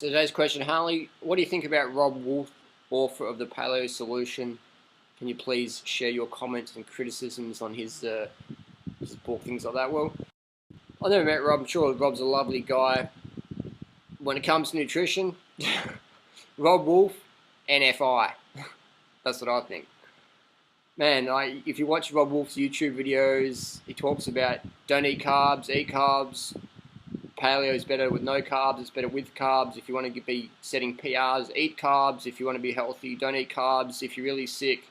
So today's question, Harley, what do you think about Rob Wolf, author of The Paleo Solution? Can you please share your comments and criticisms on his book, things like that? Well, I've never met Rob. I'm sure Rob's a lovely guy. When it comes to nutrition, Rob Wolf, NFI. That's what I think. Man, if you watch Rob Wolf's YouTube videos, he talks about don't eat carbs, eat carbs. Paleo is better with no carbs, it's better with carbs. If you want to be setting PRs, eat carbs. If you want to be healthy, don't eat carbs. If you're really sick,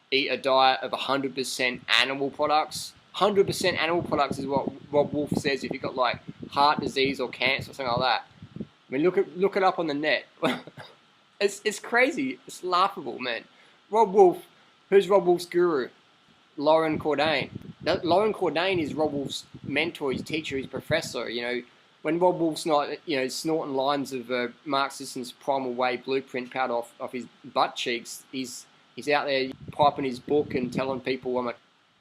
eat a diet of 100% animal products. 100% animal products is what Rob Wolf says if you've got like heart disease or cancer or something like that. I mean, look it up on the net. It's crazy. It's laughable, man. Rob Wolf, who's Rob Wolf's guru? Loren Cordain. Loren Cordain is Rob Wolf's mentor, his teacher, his professor. You know, when Rob Wolf's not, snorting lines of Mark Sisson's Primal Way blueprint powder off his butt cheeks, he's out there piping his book and telling people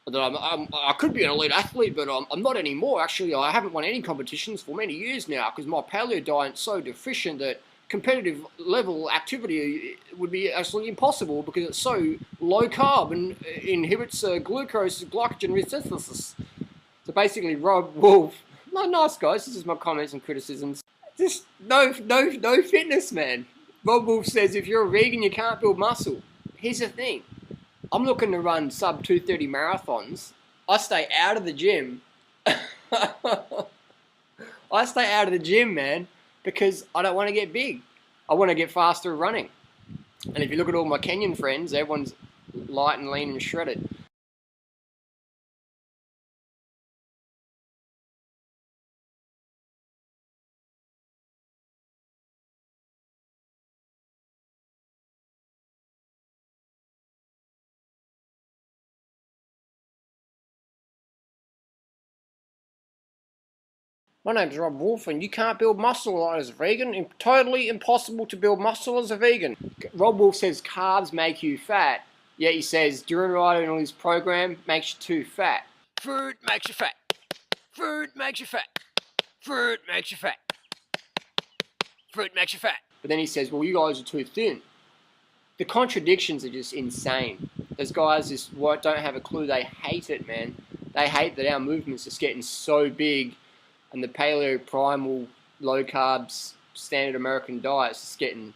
I could be an elite athlete, but I'm not anymore. Actually, I haven't won any competitions for many years now because my paleo diet's so deficient that competitive level activity would be absolutely impossible because it's so low carb and inhibits glucose glycogen resynthesis. So basically, Rob Wolf, nice guys. This is my comments and criticisms. Just no fitness, man. Rob Wolf says if you're a vegan, you can't build muscle. Here's the thing. I'm looking to run sub 230 marathons. I stay out of the gym. I stay out of the gym, man, because I don't want to get big. I want to get faster at running. And if you look at all my Kenyan friends, everyone's light and lean and shredded. My name's Rob Wolf, and you can't build muscle as a vegan. Totally impossible to build muscle as a vegan. Rob Wolf says carbs make you fat, yet he says DURIANRIDER and all his program makes you too fat. Food makes you fat. Food makes you fat. Food makes you fat. Food makes you fat. But then he says, well, you guys are too thin. The contradictions are just insane. Those guys just don't have a clue. They hate it, man. They hate that our movement's just getting so big. And the paleo, primal, low carbs, standard American diet's just getting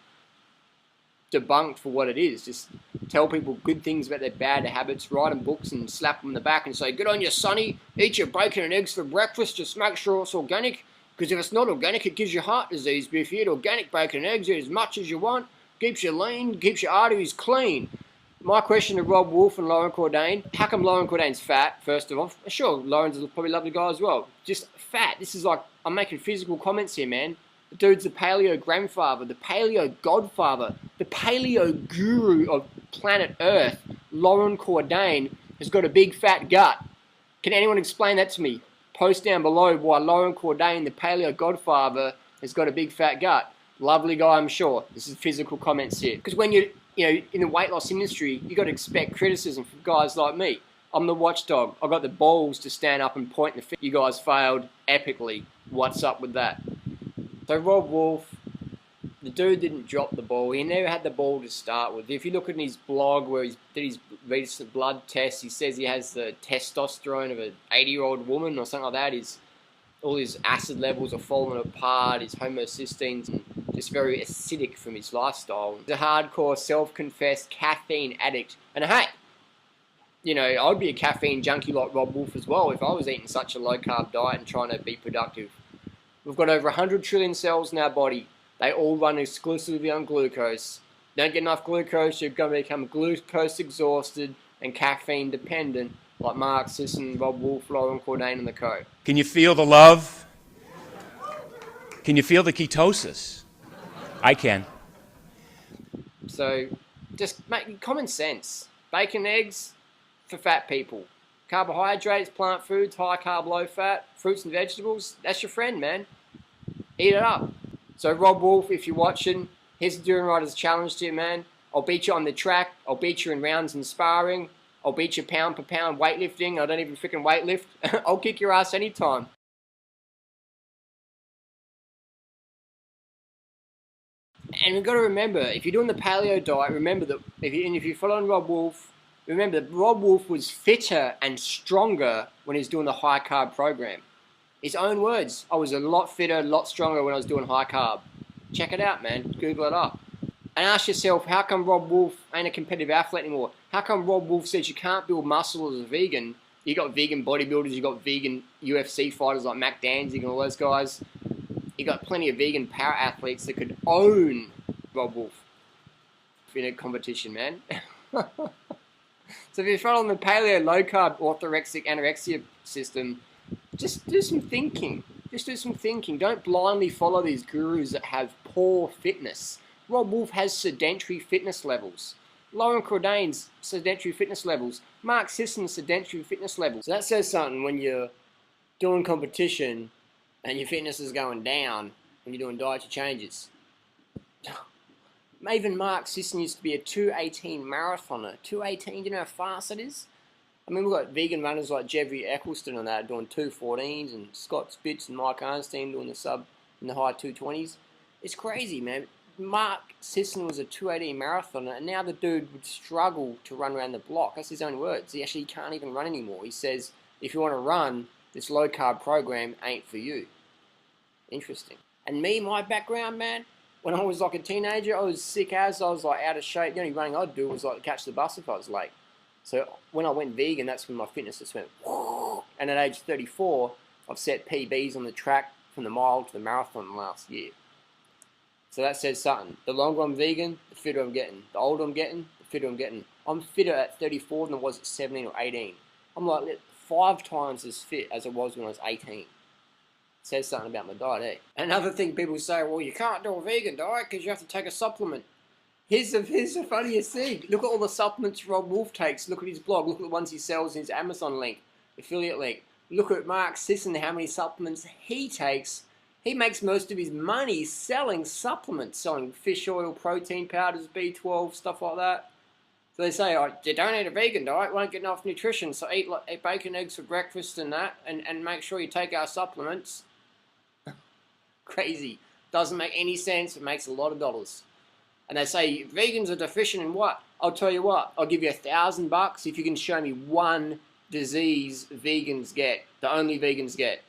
debunked for what it is. Just tell people good things about their bad habits, write them books and slap them in the back and say, good on you, sonny, eat your bacon and eggs for breakfast, just make sure it's organic, because if it's not organic, it gives you heart disease. But if you eat organic bacon and eggs, eat as much as you want, keeps you lean, keeps your arteries clean. My question to Rob Wolf and Loren Cordain, how come Loren Cordain's fat, first of all? Sure, Loren's probably a lovely guy as well. Just fat. This is like, I'm making physical comments here, man. The dude's the paleo grandfather, the paleo godfather, the paleo guru of planet Earth. Loren Cordain has got a big fat gut. Can anyone explain that to me? Post down below why Loren Cordain, the paleo godfather, has got a big fat gut. Lovely guy, I'm sure. This is physical comments here. Because when you in the weight loss industry, you got to expect criticism from guys like me. I'm the watchdog. I got the balls to stand up and point the finger. You guys failed epically. What's up with that? So Rob Wolf, the dude didn't drop the ball. He never had the ball to start with. If you look at his blog where he did his recent blood test, he says he has the testosterone of an 80-year-old woman or something like that. All his acid levels are falling apart, his homocysteines, just very acidic from his lifestyle. He's a hardcore self-confessed caffeine addict. And hey, I'd be a caffeine junkie like Rob Wolf as well if I was eating such a low-carb diet and trying to be productive. We've got over 100 trillion cells in our body. They all run exclusively on glucose. Don't get enough glucose, you're going to become glucose exhausted and caffeine dependent like Mark Sisson, Rob Wolf, Loren Cordain and the co. Can you feel the love? Can you feel the ketosis? I can. So, just make common sense. Bacon, eggs for fat people. Carbohydrates, plant foods, high carb, low fat, fruits and vegetables, that's your friend, man. Eat it up. So Rob Wolf, if you're watching, here's the DURIANRIDER's challenge to you, man. I'll beat you on the track. I'll beat you in rounds and sparring. I'll beat you pound per pound weightlifting. I don't even freaking weightlift. I'll kick your ass anytime. And we've got to remember, if you're doing the paleo diet, remember that if you're following Robb Wolf, remember that Robb Wolf was fitter and stronger when he was doing the high carb program. His own words, I was a lot fitter, a lot stronger when I was doing high carb. Check it out, man. Google it up. And ask yourself, how come Robb Wolf ain't a competitive athlete anymore? How come Robb Wolf says you can't build muscle as a vegan? You got vegan bodybuilders, you got vegan UFC fighters like Mac Danzig and all those guys. You got plenty of vegan power athletes that could own Robb Wolf in a competition, man. So if you're following the paleo, low carb, orthorexic, anorexia system, just do some thinking. Just do some thinking. Don't blindly follow these gurus that have poor fitness. Robb Wolf has sedentary fitness levels. Lauren Cordain's sedentary fitness levels. Mark Sisson's sedentary fitness levels. So that says something when you're doing competition and your fitness is going down when you're doing dietary changes. Even Mark Sisson used to be a 2:18 marathoner. 2:18, do you know how fast that is? I mean, we've got vegan runners like Jeffrey Eccleston and that doing 2:14s, and Scott Spitz and Mike Arnstein doing the sub in the high 2:20s. It's crazy, man. Mark Sisson was a 2:18 marathoner, and now the dude would struggle to run around the block. That's his own words. He actually can't even run anymore. He says, if you want to run, this low-carb program ain't for you. Interesting. And me, my background, man, when I was like a teenager, I was sick as, I was like out of shape. The only running I'd do was like catch the bus if I was late. So when I went vegan, that's when my fitness just went, whoo. And at age 34, I've set PBs on the track from the mile to the marathon last year. So that says something. The longer I'm vegan, the fitter I'm getting. The older I'm getting, the fitter I'm getting. I'm fitter at 34 than I was at 17 or 18. I'm like 5 times as fit as I was when I was 18. Says something about my diet, eh? Another thing people say, well, you can't do a vegan diet because you have to take a supplement. Here's the funniest thing. Look at all the supplements Robb Wolf takes. Look at his blog. Look at the ones he sells in his Amazon link, affiliate link. Look at Mark Sisson, how many supplements he takes. He makes most of his money selling supplements, selling fish oil, protein powders, B12, stuff like that. So they say, oh, you don't eat a vegan diet, won't get enough nutrition, so eat bacon, eggs for breakfast and that, and make sure you take our supplements. Crazy. Doesn't make any sense. It makes a lot of dollars. And they say vegans are deficient in what? I'll tell you what. I'll give you $1,000 if you can show me one disease vegans get. The only vegans get.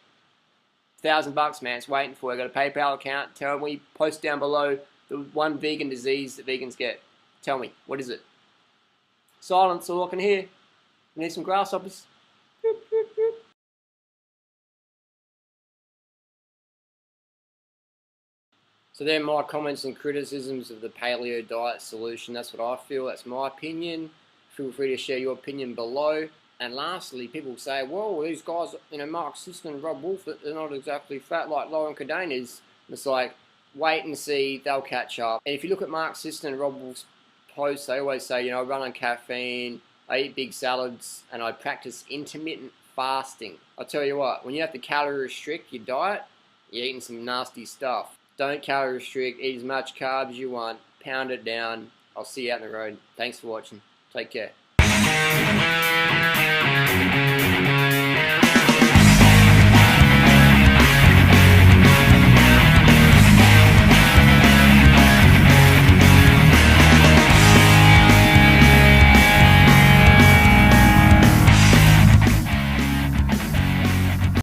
$1,000, man. It's waiting for you. I got a PayPal account. Tell me. Post down below the one vegan disease that vegans get. Tell me. What is it? Silence. All I can hear. I need some grasshoppers. So they're my comments and criticisms of the paleo diet solution. That's what I feel. That's my opinion. Feel free to share your opinion below. And lastly, people say, well, these guys, Mark Sisson and Robb Wolf, they're not exactly fat like Lauren Cordain is. It's like, wait and see, they'll catch up. And if you look at Mark Sisson and Robb Wolf's posts, they always say, I run on caffeine, I eat big salads, and I practice intermittent fasting. I'll tell you what, when you have to calorie restrict your diet, you're eating some nasty stuff. Don't calorie restrict, eat as much carbs as you want, pound it down. I'll see you out on the road. Thanks for watching. Take care.